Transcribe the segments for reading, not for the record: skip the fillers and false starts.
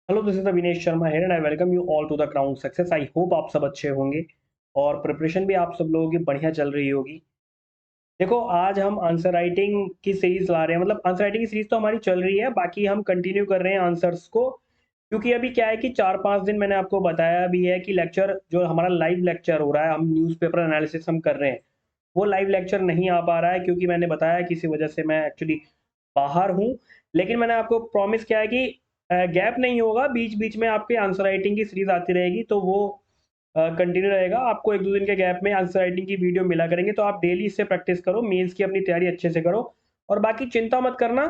Hello, this is Avinesh Sharma here and I welcome you all to the crown success. I hope आप सब अच्छे होंगे और प्रिपरेशन भी आप सब लोगों की बढ़िया चल रही होगी। देखो, आज हम आंसर राइटिंग की सीरीज ला रहे हैं, मतलब आंसर राइटिंग की सीरीज तो हमारी चल रही है, बाकी हम कंटिन्यू कर रहे हैं आंसर्स को। क्योंकि अभी क्या है कि 4-5 दिन मैंने आपको बताया भी है कि लेक्चर जो हमारा लाइव लेक्चर हो रहा है, हम न्यूज़पेपर एनालिसिस हम कर रहे हैं, वो लाइव लेक्चर नहीं आ पा रहा है क्योंकि मैंने बताया किसी वजह से मैं एक्चुअली बाहर हूँ। लेकिन मैंने आपको प्रॉमिस किया है कि गैप नहीं होगा, बीच-बीच में आपके आंसर राइटिंग की सीरीज़ आती रहेगी, तो वो कंटिन्यू रहेगा। आपको 1-2 दिन के गैप में आंसर राइटिंग की वीडियो मिला करेंगे, तो आप डेली इससे प्रैक्टिस करो, मेंस की अपनी तैयारी अच्छे से करो। और बाकी चिंता मत करना,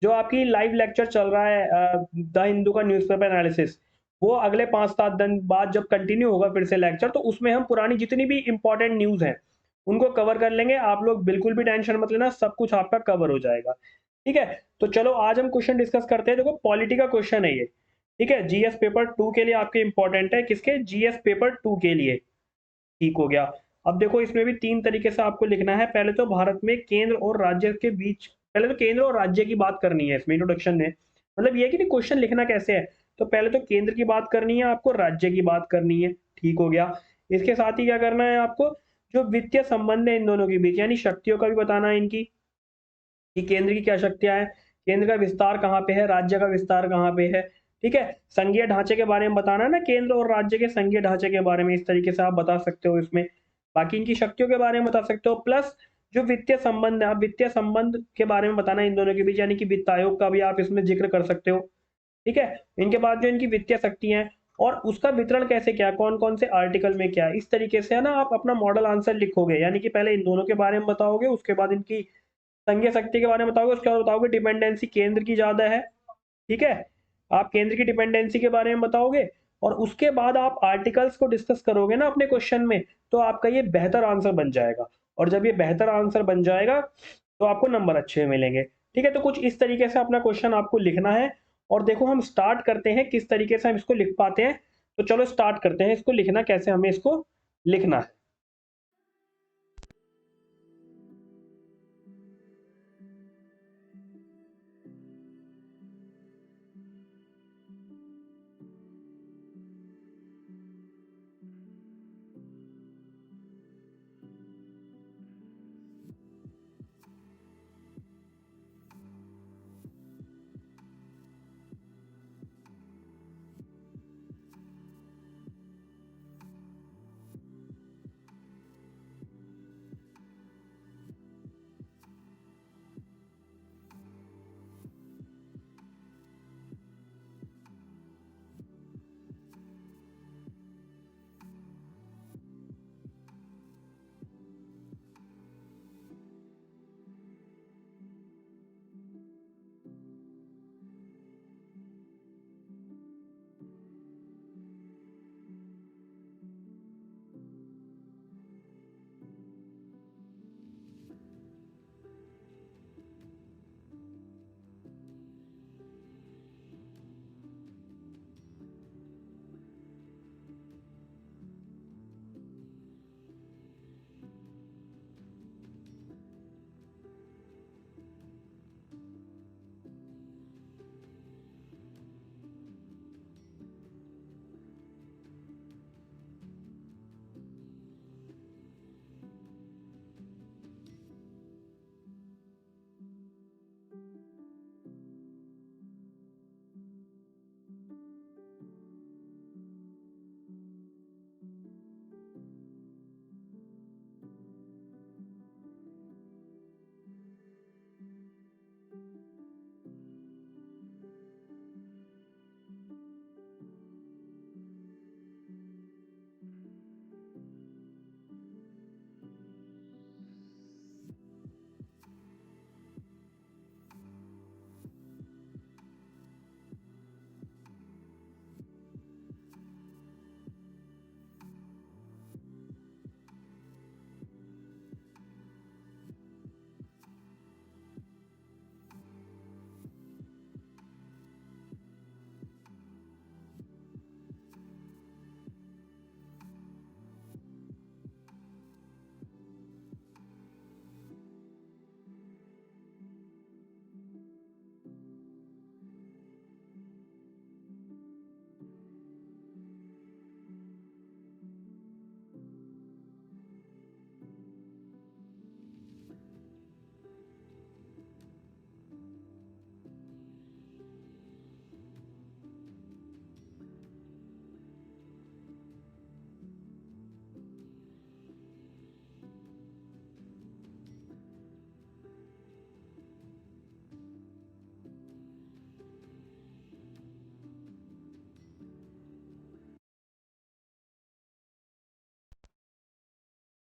जो आपकी लाइव लेक्चर चल रहा है द हिंदू का न्यूज़पेपर एनालिसिस, वो अगले 5-7 दिन बाद जब कंटिन्यू होगा फिर से लेक्चर, तो उसमें हम पुरानी जितनी भी इम्पोर्टेंट न्यूज़ हैं, उनको कवर कर लेंगे। आप लोग बिल्कुल भी टेंशन मत लेना, सब कुछ आपका कवर हो जाएगा। ठीक है? तो चलो आज हम क्वेश्चन डिस्कस करते हैं। देखो, पॉलिटी का क्वेश्चन है ये। ठीक है? जीएस पेपर 2 के लिए आपके इम्पोर्टेंट है, किसके? जीएस पेपर 2 के लिए। ठीक हो गया। अब देखो, इसमें भी 3 तरीके से आपको लिखना है। पहले तो भारत में केंद्र और राज्य के बीच, पहले तो केंद्र और राज्य की बात करनी है इसमें इंट्रोडक्शन में। मतलब ये है कि क्वेश्चन लिखना कैसे है। तो पहले तो केंद्र की बात करनी है आपको, राज्य की बात करनी है। ठीक हो गया। इसके साथ ही क्या करना है आपको, जो वित्तीय संबंध है इन दोनों के बीच, यानी शक्तियों का भी बताना है इनकी, कि केंद्र की क्या शक्तियाँ हैं, केंद्र का विस्तार कहाँ पे है, राज्य का विस्तार कहाँ पे है। ठीक है? संघीय ढांचे के बारे में बताना है ना, केंद्र और राज्य के संघीय ढांचे के बारे में, इस तरीके से आप बता सकते हो इसमें। बाकी इनकी शक्तियों के बारे में बता सकते हो, प्लस जो वित्तीय संबंध है, आप वित्तीय संबंध के बारे में बताना है इन दोनों के बीच, यानी कि वित्त आयोग का भी आप इसमें ज़िक्र कर सकते हो। ठीक है? इनके बाद जो इनकी वित्तीय शक्ति है और उसका वितरण कैसे क्या, कौन-कौन से आर्टिकल में क्या है, इस तरीके से है ना आप अपना मॉडल आंसर लिखोगे। यानी कि पहले इन दोनों के बारे में बताओगे, उसके बाद इनकी संघीय शक्ति के बारे में बताओगे, उसके बाद बताओगे डिपेंडेंसी केंद्र की ज़्यादा है। ठीक है? आप केंद्र की डिपेंडेंसी के बारे में बताओगे और उसके बाद आप आर्टिकल्स को डिस्कस करोगे ना अपने क्वेश्चन में, तो आपका ये बेहतर आंसर बन जाएगा। और जब ये बेहतर आंसर बन जाएगा, तो आपको नंबर अच्छे मिलेंगे। ठीक है? तो कुछ इस तरीके से अपना क्वेश्चन आपको लिखना है। और देखो, हम स्टार्ट करते हैं किस तरीके से हम इसको लिख पाते हैं। तो चलो स्टार्ट करते हैं इसको लिखना, कैसे हमें इसको लिखना है।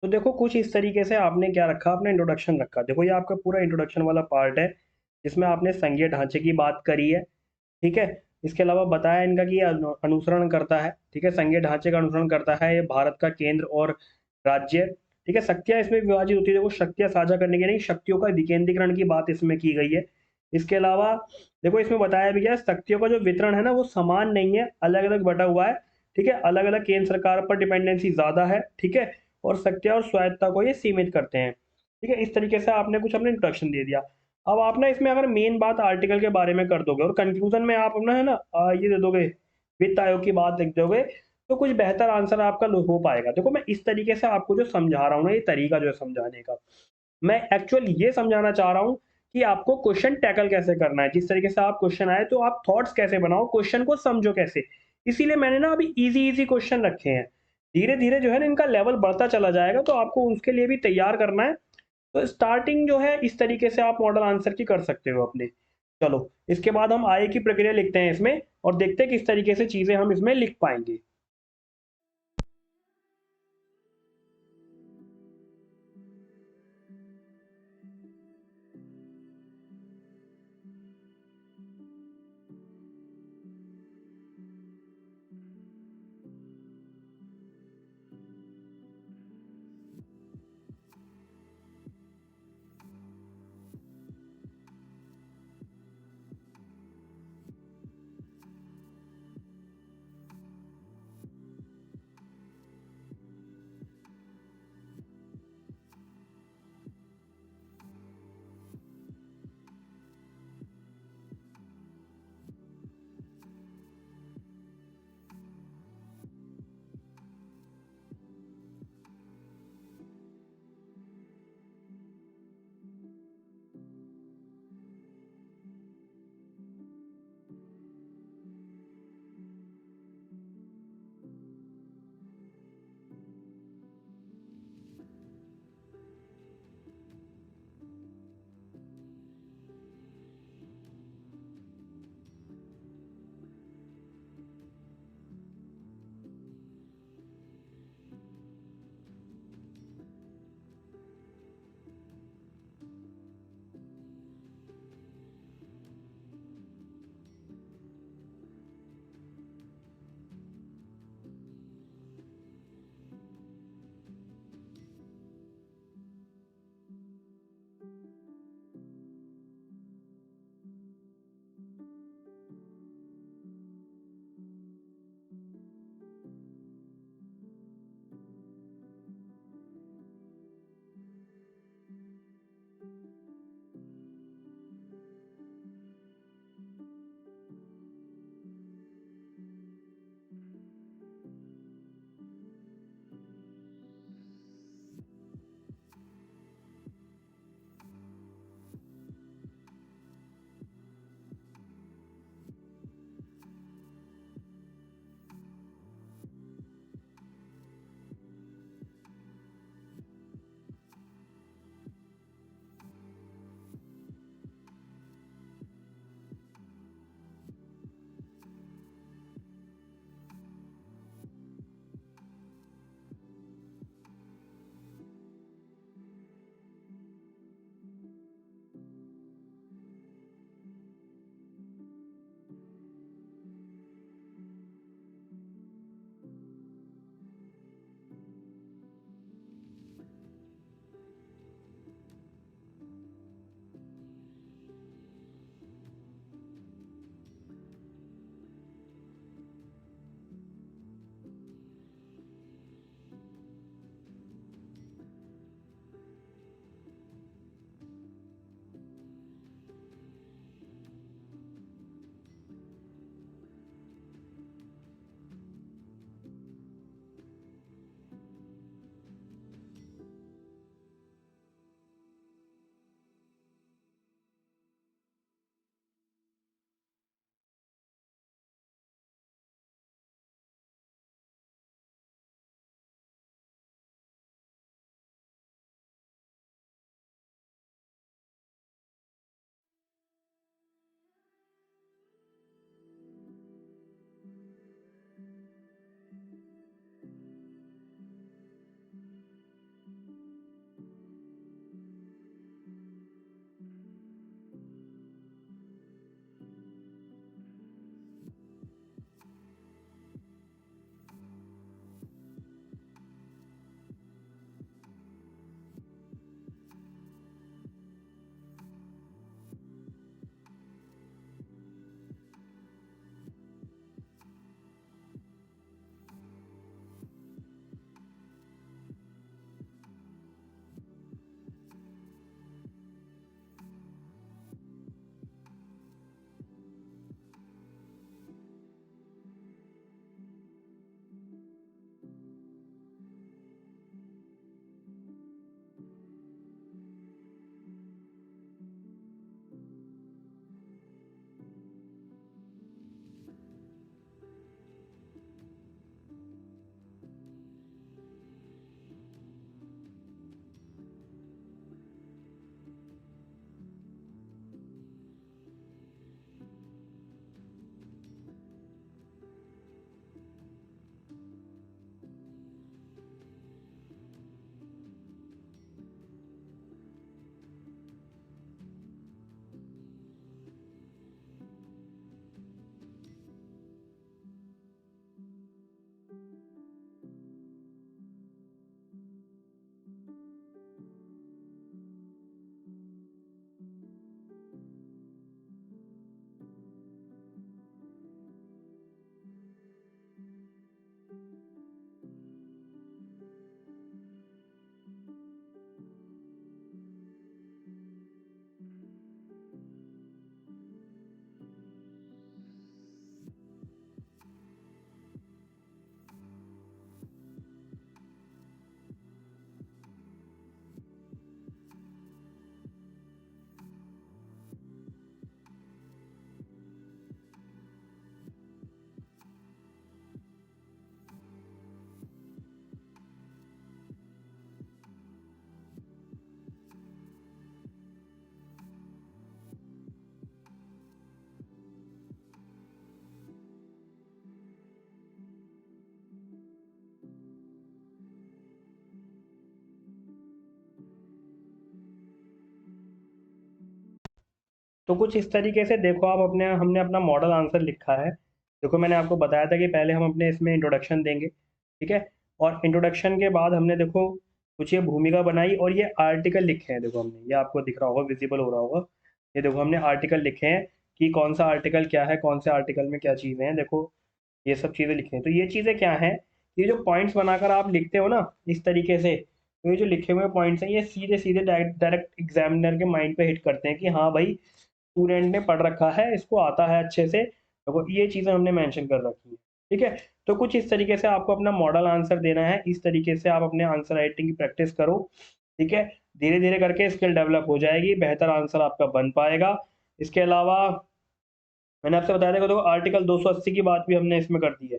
तो देखो कुछ इस तरीके से आपने क्या रखा, अपना इंट्रोडक्शन रखा। देखो ये आपका पूरा इंट्रोडक्शन वाला पार्ट है, जिसमें आपने संघीय ढांचे की बात करी है, ठीक है। इसके अलावा बताया इनका कि ये अनुसरण करता है, ठीक है, संघीय ढांचे का अनुसरण करता है, ये भारत का केंद्र और राज्य, ठीक है। शक्तियाँ इसमें विभाजित होती है, देखो शक्तियाँ साझा करने की नहीं, शक्तियों का विकेंद्रीकरण की बात इसमें की गई है। इसके अलावा देखो इसमें बताया भी गया है, शक्तियों का जो वितरण है ना वो समान नहीं है, अलग अलग बटा हुआ है, ठीक है। अलग अलग केंद्र सरकार पर डिपेंडेंसी ज़्यादा है, ठीक है, और शक्तियाँ और स्वायत्ता को ये सीमित करते हैं, ठीक है। इस तरीके से आपने कुछ अपने इंट्रोडक्शन दे दिया। अब आप ना इसमें अगर मेन बात आर्टिकल के बारे में कर दोगे और कंक्लूजन में आप अपना है ना ये दे दोगे, वित्त आयोग की बात लिख दोगे, तो कुछ बेहतर आंसर आपका हो पाएगा। देखो मैं इस तरीके से आपको जो समझा रहा हूँ ना, ये तरीका जो है समझाने का, मैं एक्चुअल ये समझाना चाह रहा हूँ कि आपको क्वेश्चन टैकल कैसे करना है। जिस तरीके से आप क्वेश्चन आए तो आप थॉट्स कैसे बनाओ, क्वेश्चन को समझो कैसे। इसीलिए मैंने ना अभी इजी इजी क्वेश्चन रखे हैं। धीरे धीरे जो है ना इनका लेवल बढ़ता चला जाएगा, तो आपको उसके लिए भी तैयार करना है। तो स्टार्टिंग जो है इस तरीके से आप मॉडल आंसर की कर सकते हो अपने। चलो इसके बाद हम आय की प्रक्रिया लिखते हैं इसमें, और देखते हैं किस तरीके से चीजें हम इसमें लिख पाएंगे। तो कुछ इस तरीके से देखो आप हमने अपना मॉडल आंसर लिखा है। देखो मैंने आपको बताया था कि पहले हम अपने इसमें इंट्रोडक्शन देंगे, ठीक है? और इंट्रोडक्शन के बाद हमने देखो कुछ ये भूमिका बनाई और ये आर्टिकल लिखे हैं, देखो हमने, ये आपको दिख रहा होगा, विजिबल हो रहा होगा। ये देखो हमने आर्टिकल लिखे हैं कि कौन सा आर्टिकल क्या है, कौन से आर्टिकल में क्या चीज़ें हैं, देखो ये सब चीज़ें लिखी हैं। तो ये चीज़ें क्या हैं, ये जो पॉइंट्स बनाकर आप लिखते हो ना इस तरीके से, तो ये जो लिखे हुए पॉइंट्स हैं ये सीधे सीधे डायरेक्ट डायरेक्ट एग्जामिनर के माइंड पे हिट करते हैं कि हाँ भाई स्टूडेंट ने पढ़ रखा है, इसको आता है अच्छे से। देखो ये चीज़ें हमने मेंशन कर रखी है, ठीक है? तो कुछ इस तरीके से आपको अपना मॉडल आंसर देना है, इस तरीके से आप अपने आंसर राइटिंग की प्रैक्टिस करो, ठीक है? धीरे धीरे करके स्किल डेवलप हो जाएगी, बेहतर आंसर आपका बन पाएगा। इसके अलावा मैंने आपसे बताया था कि देखो आर्टिकल 280 की बात भी हमने इसमें कर दी है,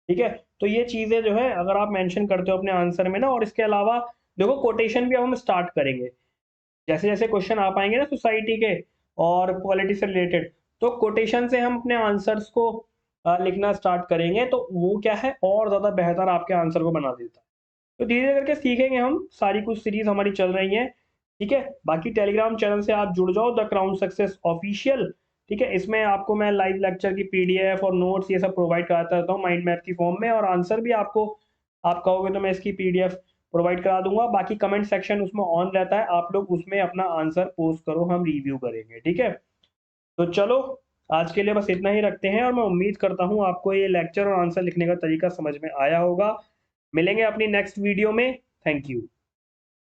ठीक है? तो ये चीज़ें जो है अगर आप मेंशन करते हो अपने आंसर में ना, और इसके अलावा देखो कोटेशन भी अब हम स्टार्ट करेंगे। जैसे जैसे क्वेश्चन आ पाएंगे ना सोसाइटी के और पॉलिटी से रिलेटेड, तो कोटेशन से हम अपने आंसर्स को लिखना स्टार्ट करेंगे, तो वो क्या है और ज़्यादा बेहतर आपके आंसर को बना देता है। तो धीरे धीरे करके सीखेंगे हम, सारी कुछ सीरीज हमारी चल रही है, ठीक है? बाकी टेलीग्राम चैनल से आप जुड़ जाओ, द क्राउन सक्सेस ऑफिशियल, ठीक है? इसमें आपको मैं लाइव लेक्चर की पीडीएफ और नोट्स ये सब प्रोवाइड कराता रहता हूँ माइंड मैप की फॉर्म में, और आंसर भी आपको, आप कहोगे तो मैं इसकी पीडीएफ प्रोवाइड करा दूंगा। बाकी कमेंट सेक्शन उसमें ऑन रहता है, आप लोग उसमें अपना आंसर पोस्ट करो, हम रिव्यू करेंगे, ठीक है? तो चलो आज के लिए बस इतना ही रखते हैं, और मैं उम्मीद करता हूँ आपको ये लेक्चर और आंसर लिखने का तरीका समझ में आया होगा। मिलेंगे अपनी नेक्स्ट वीडियो में। Thank you.